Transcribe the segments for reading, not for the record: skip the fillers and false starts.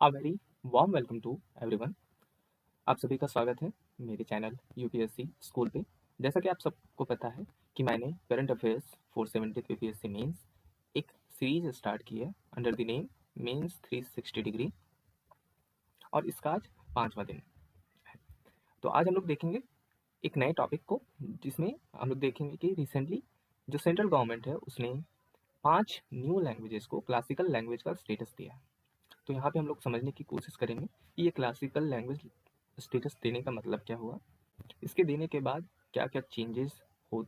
A very warm welcome to everyone. आप सभी का स्वागत है मेरे चैनल यूपीएससी स्कूल पे। जैसा कि आप सबको पता है कि मैंने करंट अफेयर्स 470 यूपीएससी मेंस एक सीरीज स्टार्ट की है under the name mains 360 degree, और इसका आज 5वां दिन है। तो आज हम लोग देखेंगे एक नए टॉपिक को, जिसमें हम लोग देखेंगे कि रिसेंटली जो सेंट्रल गवर्नमेंट है उसने 5 न्यू लैंग्वेजेस को क्लासिकल लैंग्वेज का स्टेटस दिया है। तो यहाँ पे हम लोग समझने की कोशिश करेंगे कि ये क्लासिकल लैंग्वेज स्टेटस देने का मतलब क्या हुआ, इसके देने के बाद क्या क्या चेंजेस हो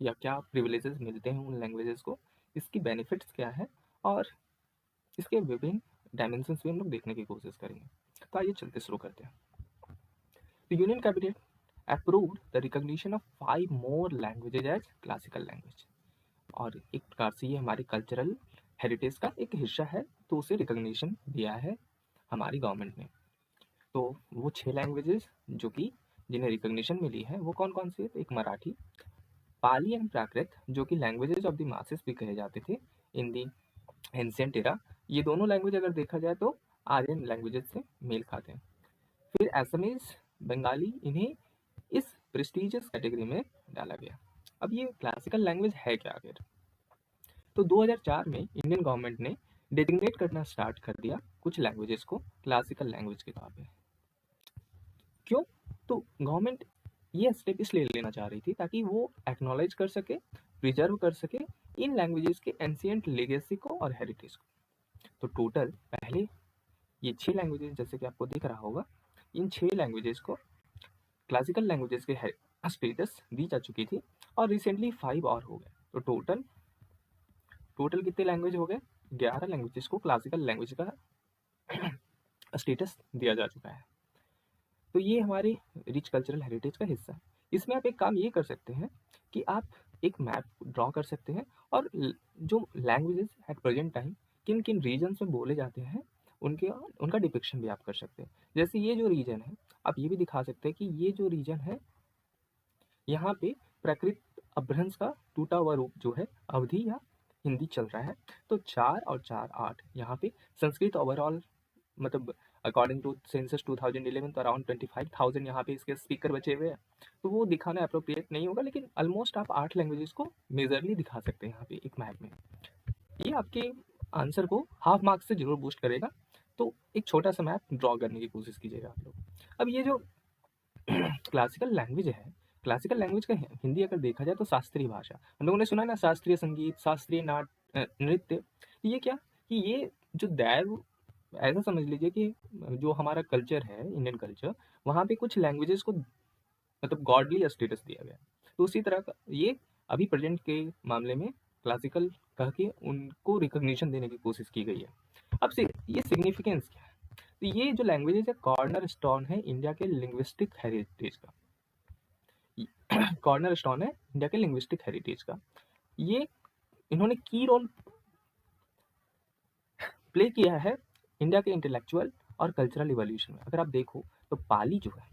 या क्या प्रिविलेजेस मिलते हैं उन लैंग्वेजेस को, इसकी बेनिफिट्स क्या है, और इसके विभिन्न डायमेंशंस भी हम लोग देखने की कोशिश करेंगे। तो आइए चलते शुरू करते हैं। The Union Cabinet approved the recognition of 5 more languages as classical language। और एक प्रकार से ये हमारे कल्चरल हेरिटेज का एक हिस्सा है, तो उसे रिकॉग्निशन दिया है हमारी गवर्नमेंट ने। तो वो 6 लैंग्वेजेस जो कि जिन्हें रिकॉग्निशन मिली है वो कौन कौन सी है? तो एक मराठी, पाली एंड प्राकृत जो कि लैंग्वेजेस ऑफ द मासेस भी कहे जाते थे इन दी एंशिएंट एरा। ये दोनों लैंग्वेज अगर देखा जाए तो आर्यन लैंग्वेजेस से मेल खाते हैं। फिर असमीज, बंगाली, इन्हें इस प्रेस्टिजियस कैटेगरी में डाला गया। अब ये क्लासिकल लैंग्वेज है क्या आखिर? तो 2004 में इंडियन गवर्नमेंट ने डेजिग्नेट करना स्टार्ट कर दिया कुछ लैंग्वेजेस को क्लासिकल लैंग्वेज के तौर पे। क्यों? तो गवर्नमेंट ये स्टेप इसलिए लेना चाह रही थी ताकि वो एक्नॉलेज कर सके, प्रिजर्व कर सके इन लैंग्वेजेस के एंशिएंट लेगेसी को और हेरिटेज को। तो टोटल पहले ये 6 लैंग्वेजेस, जैसे कि आपको दिख रहा होगा, इन 6 लैंग्वेजेस को क्लासिकल लैंग्वेजेस के स्टेटस दी जा चुकी थी, और रिसेंटली 5 और हो गए। तो टोटल कितने लैंग्वेज हो गए? 11 लैंग्वेजेस को क्लासिकल लैंग्वेज का स्टेटस दिया जा चुका है। तो ये हमारे रिच कल्चरल हेरिटेज का हिस्सा है। इसमें आप एक काम ये कर सकते हैं कि आप एक मैप ड्रॉ कर सकते हैं, और जो लैंग्वेजेस एट प्रेजेंट टाइम किन किन रीजन्स में बोले जाते हैं उनका डिपिक्शन भी आप कर सकते हैं। जैसे ये जो रीजन है, आप ये भी दिखा सकते हैं कि ये जो रीजन है, यहाँ पे प्राकृत अपभ्रंश का टूटा हुआ रूप जो है अवधि या हिंदी चल रहा है। तो 4 और 4 8 यहाँ पे संस्कृत ओवरऑल, मतलब अकॉर्डिंग टू सेंसस 2011 तो अराउंड 25,000 यहाँ पे इसके स्पीकर बचे हुए हैं। तो वो दिखाना अप्रोप्रिएट नहीं होगा, लेकिन ऑलमोस्ट आप 8 लैंग्वेजेस को मेजरली दिखा सकते हैं यहाँ पे एक मैप में। ये आपके आंसर को हाफ मार्क्स से जरूर बूस्ट करेगा। तो एक छोटा सा मैप ड्रॉ करने की कोशिश कीजिएगा आप लोग। अब ये जो क्लासिकल लैंग्वेज है, क्लासिकल लैंग्वेज का हिंदी अगर देखा जाए तो शास्त्रीय भाषा। हम लोगों ने सुना ना, शास्त्रीय संगीत, शास्त्रीय नृत्य। ये क्या कि ये जो दैव, ऐसा समझ लीजिए कि जो हमारा कल्चर है, इंडियन कल्चर, वहाँ पे कुछ लैंग्वेजेस को मतलब गॉडली स्टेटस दिया गया। तो उसी तरह का ये अभी प्रेजेंट के मामले में क्लासिकल कह के उनको रिकॉग्निशन देने की कोशिश की गई है। अब से ये सिग्निफिकेंस क्या है? तो ये जो लैंग्वेजेस है कॉर्नर स्टोन है इंडिया के लिंग्विस्टिक हेरिटेज का। कॉर्नर स्टोन है इंडिया के लिंग्विस्टिक हेरिटेज का। ये इन्होंने की रोल प्ले किया है इंडिया के इंटेलेक्चुअल और कल्चरल इवोल्यूशन में। अगर आप देखो तो पाली जो है,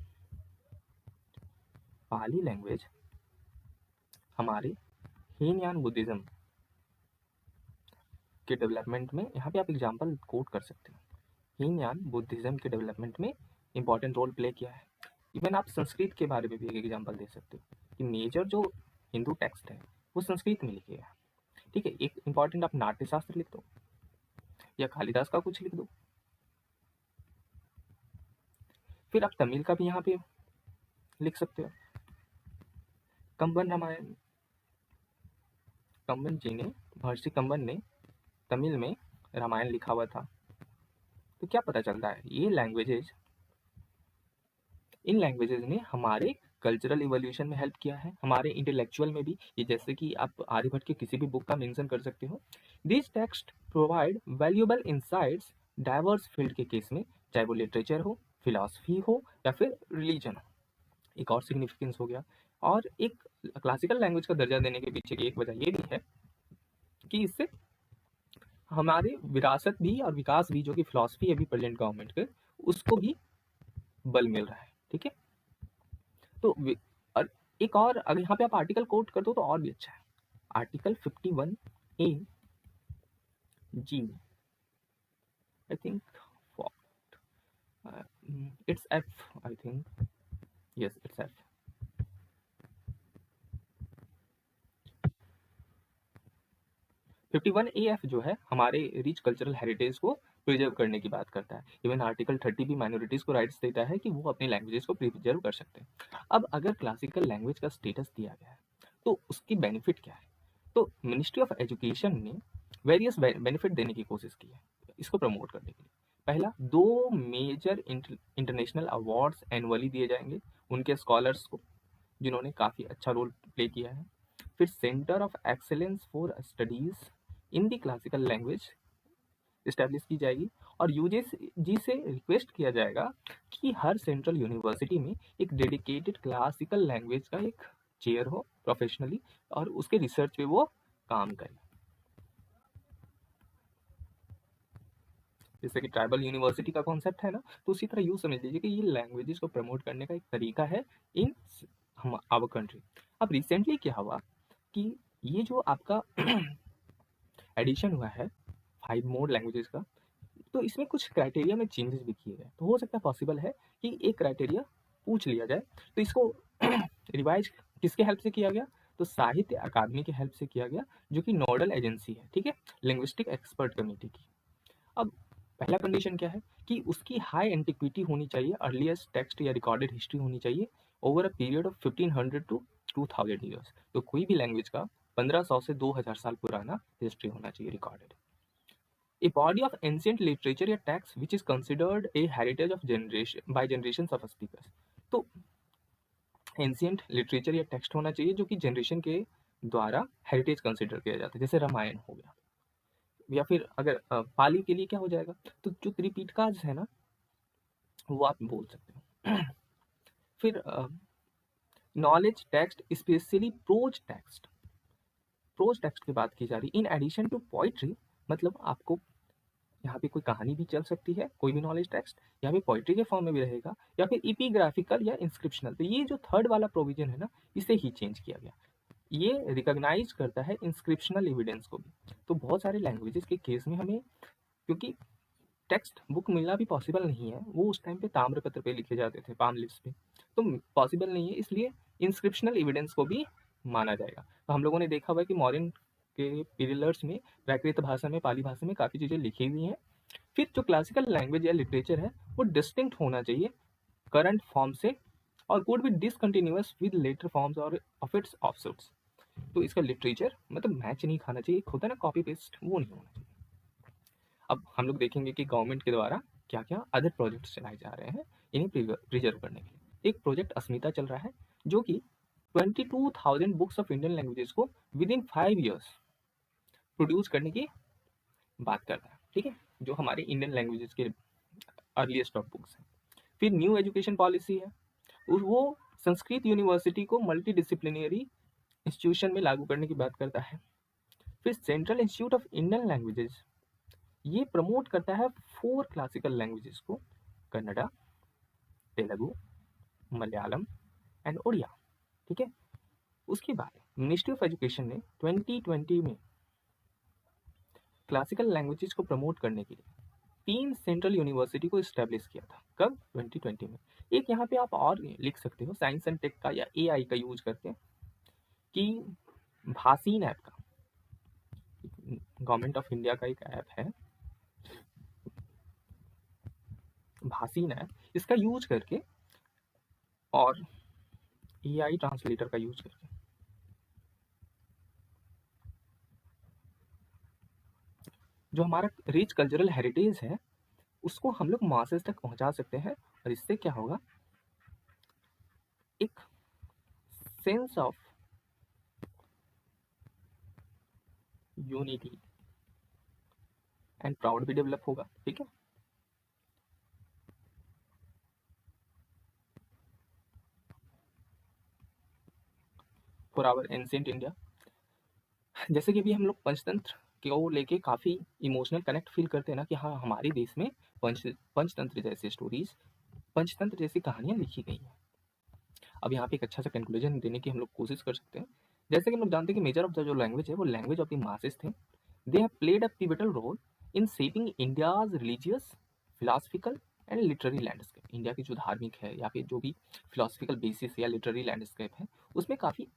पाली लैंग्वेज हमारे हीनयान बुद्धिज्म के डेवलपमेंट में, यहाँ पे आप एग्जांपल कोट कर सकते हो, हीनयान बुद्धिज्म के डेवलपमेंट में इंपॉर्टेंट रोल प्ले किया है। इवन आप संस्कृत के बारे में भी एक एग्जांपल दे सकते हो कि मेजर जो हिंदू टेक्स्ट है वो संस्कृत में लिखे गया। ठीक है, एक इंपॉर्टेंट आप नाट्यशास्त्र लिख दो या कालिदास का कुछ लिख दो। फिर आप तमिल का भी यहाँ पे लिख सकते हो। कंबन रामायण, कंबन जी ने, महर्षि कंबन ने तमिल में रामायण लिखा हुआ था। तो क्या पता चलता है, ये लैंग्वेजेस, इन लैंग्वेजेस ने हमारे कल्चरल इवोल्यूशन में हेल्प किया है, हमारे इंटेलेक्चुअल में भी। ये जैसे कि आप आर्यभट्ट के किसी भी बुक का मेंशन कर सकते हो। This text provide valuable insights diverse field के केस में, चाहे वो लिटरेचर हो, फिलॉसफी हो या फिर रिलीजन हो। एक और सिग्निफिकेंस हो गया। और एक क्लासिकल लैंग्वेज का दर्जा देने के पीछे एक वजह ये भी है कि इससे हमारे विरासत भी और विकास भी, जो कि फिलॉसफी है अभी प्रेजेंट गवर्नमेंट के, उसको भी बल मिल रहा है। ठीक है, तो और एक और अगर यहाँ पे आप आर्टिकल कोट कर दो तो और भी अच्छा है। Article 51A G, I think it's F I think, yes it's F. 51 AF जो है हमारे रिच कल्चरल हेरिटेज को प्रिजर्व करने की बात करता है। इवन आर्टिकल 30 भी माइनॉरिटीज को राइट्स देता है कि वो अपनी लैंग्वेजेस को प्रिजर्व कर सकते हैं। अब अगर क्लासिकल लैंग्वेज का स्टेटस दिया गया है तो उसकी बेनिफिट क्या है? तो मिनिस्ट्री ऑफ एजुकेशन ने वेरियस बेनिफिट देने की कोशिश की है इसको प्रमोट करने के लिए। पहला, 2 मेजर इंटरनेशनल अवार्ड्स एनुअली दिए जाएंगे उनके स्कॉलर्स को जिन्होंने काफ़ी अच्छा रोल प्ले किया है। फिर centre of excellence for studies in the classical language establish की जाएगी और यूजीसी से रिक्वेस्ट किया जाएगा कि हर सेंट्रल यूनिवर्सिटी में एक डेडिकेटेड क्लासिकल लैंग्वेज का एक चेयर हो प्रोफेशनली और उसके रिसर्च पे वो काम करे। जैसे कि ट्राइबल यूनिवर्सिटी का कॉन्सेप्ट है ना, तो उसी तरह यूँ समझ लीजिए कि ये लैंग्वेजेस को प्रमोट करने का एक तरीका है इन हम आवर कंट्री। अब रिसेंटली क्या हुआ कि ये जो आपका एडिशन हुआ है 5 more लैंग्वेजेस का, तो इसमें कुछ क्राइटेरिया में चेंजेस भी किए गए। तो हो सकता है पॉसिबल है कि एक क्राइटेरिया पूछ लिया जाए। तो इसको रिवाइज किसके हेल्प से किया गया? तो साहित्य अकादमी के हेल्प से किया गया जो कि नोडल एजेंसी है, ठीक है, लिंग्विस्टिक एक्सपर्ट कमेटी की। अब पहला कंडीशन क्या है कि उसकी हाई एंटिक्विटी होनी चाहिए, अर्लीस्ट टेक्स्ट या रिकॉर्डेड हिस्ट्री होनी चाहिए over a period of 1500 to 2000 years. तो कोई भी लैंग्वेज का 1500 से 2000 साल पुराना हिस्ट्री होना चाहिए recorded. A body of ancient literature या text which is considered a heritage of generation by generations of speakers। तो एंशियंट लिटरेचर या टेक्स्ट होना चाहिए जो कि जनरेशन के द्वारा हेरिटेज कंसिडर किया जाता है, जैसे रामायण हो गया। या फिर अगर पाली के लिए क्या हो जाएगा, तो जो त्रिपिटकाज है ना वो आप बोल सकते हो। फिर knowledge text specially prose text की बात की जा रही। इन एडिशन टू पोइट्री, मतलब आपको यहाँ पे कोई कहानी भी चल सकती है, कोई भी नॉलेज टेक्स्ट यहाँ पे पोइट्री के फॉर्म में भी रहेगा या फिर इपिग्राफिकल या इंस्क्रिप्शनल। तो ये जो थर्ड वाला प्रोविजन है ना, इसे ही चेंज किया गया। ये रिकॉग्नाइज करता है इंस्क्रिप्शनल एविडेंस को भी। तो बहुत सारे लैंग्वेजेस के केस में हमें, क्योंकि टेक्स्ट बुक मिलना भी पॉसिबल नहीं है, वो उस टाइम पे ताम्रपत्र पे लिखे जाते थे, पाम लिप्स पे, तो पॉसिबल नहीं है, इसलिए इंस्क्रिप्शनल एविडेंस को भी माना जाएगा। तो हम लोगों ने देखा हुआ है कि मॉडर्न के पिलर्स में प्राकृत भाषा में, पाली भाषा में काफ़ी चीज़ें लिखी हुई हैं। फिर जो क्लासिकल लैंग्वेज या लिटरेचर है वो डिस्टिंक्ट होना चाहिए करंट फॉर्म से और could be discontinuous with letter forms और ऑफ इट्स ऑफशूट्स। तो इसका लिटरेचर मतलब मैच नहीं खाना चाहिए, एक होता है ना कॉपी पेस्ट, वो नहीं होना चाहिए। अब हम लोग देखेंगे कि गवर्नमेंट के द्वारा क्या क्या अदर प्रोजेक्ट्स चलाए जा रहे हैं इन्हें प्रिजर्व करने के लिए। एक प्रोजेक्ट अस्मिता चल रहा है जो कि 22,000 बुक्स ऑफ इंडियन लैंग्वेजेस को विद इन 5 years प्रोड्यूस करने की बात करता है, ठीक है, जो हमारे इंडियन लैंग्वेजेस के अर्लीस्ट ऑफ बुक्स हैं। फिर न्यू एजुकेशन पॉलिसी है, वो संस्कृत यूनिवर्सिटी को मल्टी डिसिप्लिनरी इंस्टीट्यूशन में लागू करने की बात करता है। फिर central institute of Indian languages ये प्रमोट करता है 4 क्लासिकल लैंग्वेजेस को, कन्नड़ा, तेलुगु, मलयालम एंड उड़िया, ठीक है। उसके बाद मिनिस्ट्री ऑफ एजुकेशन ने 2020 में क्लासिकल लैंग्वेजेस को प्रमोट करने के लिए 3 सेंट्रल यूनिवर्सिटी को इस्टेब्लिश किया था। कब? 2020 में। एक यहाँ पे आप और लिख सकते हो साइंस एंड टेक का या एआई का यूज करके कि भासीन ऐप का, गवर्नमेंट ऑफ इंडिया का एक ऐप है भासीन ऐप, इसका यूज करके और एआई ट्रांसलेटर का यूज करके जो हमारा रिच कल्चरल हेरिटेज है उसको हम लोग मासेस तक पहुंचा सकते हैं। और इससे क्या होगा, एक sense of unity and proud भी डेवलप होगा, ठीक है। फॉर आवर एंशिएंट इंडिया, जैसे कि अभी हम लोग पंचतंत्र को लेके काफ़ी इमोशनल कनेक्ट फील करते हैं ना कि हाँ हमारे देश में पंचतंत्र जैसे स्टोरीज, पंचतंत्र जैसी कहानियाँ लिखी गई हैं। अब यहाँ पे एक अच्छा सा कंक्लूजन देने की हम लोग कोशिश कर सकते हैं। जैसे कि हम लोग जानते हैं कि मेजर ऑफ द जो लैंग्वेज है वो लैंग्वेज ऑफ द मासेस थे। They have played a pivotal role in shaping India's religious, philosophical and literary landscape. India की जो धार्मिक है या फिर जो भी फिलोसफिकल बेसिस या लिटरेरी लैंडस्केप है उसमें काफ़ी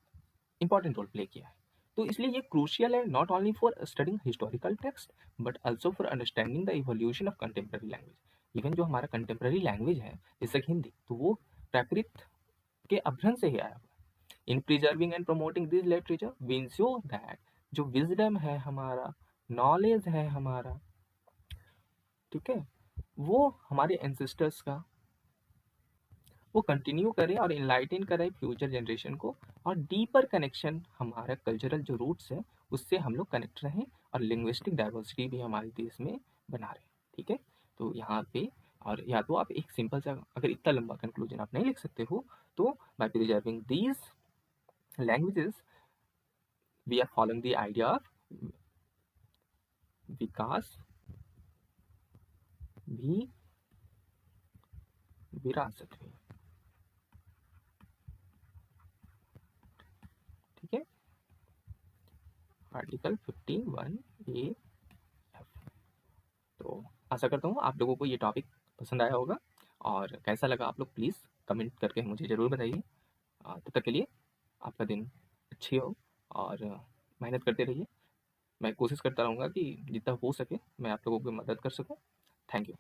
इंपॉर्टेंट रोल प्ले किया है। तो इसलिए ये क्रूशियल है not only for studying historical text but also for understanding the evolution of contemporary language. Even जो हमारा कंटेम्प्रेरी लैंग्वेज है जैसे कि हिंदी, तो वो प्राकृत के अभ्रंश से ही आया हुआ है। In preserving and promoting this literature we ensure that जो विजडम है हमारा, नॉलेज है हमारा, ठीक है, वो हमारे एंसेस्टर्स का वो कंटिन्यू करे और इनलाइटन करे फ्यूचर जनरेशन को, और डीपर कनेक्शन हमारा कल्चरल जो रूट्स है उससे हम लोग कनेक्ट रहें, और लिंग्विस्टिक डाइवर्सिटी भी हमारे देश में बना रहे। ठीक है, तो यहाँ पे और या तो आप एक सिंपल सा, अगर इतना लंबा कंक्लूजन आप नहीं लिख सकते हो, तो by preserving these languages we are following the idea of विकास भी विरासत भी। ठीक है, आर्टिकल 51A। तो आशा करता हूँ आप लोगों को ये टॉपिक पसंद आया होगा, और कैसा लगा आप लोग प्लीज़ कमेंट करके मुझे ज़रूर बताइए। तब तक के लिए आपका दिन अच्छी हो, और मेहनत करते रहिए। मैं कोशिश करता रहूँगा कि जितना हो सके मैं आप लोगों की मदद कर सकूँ। Thank you.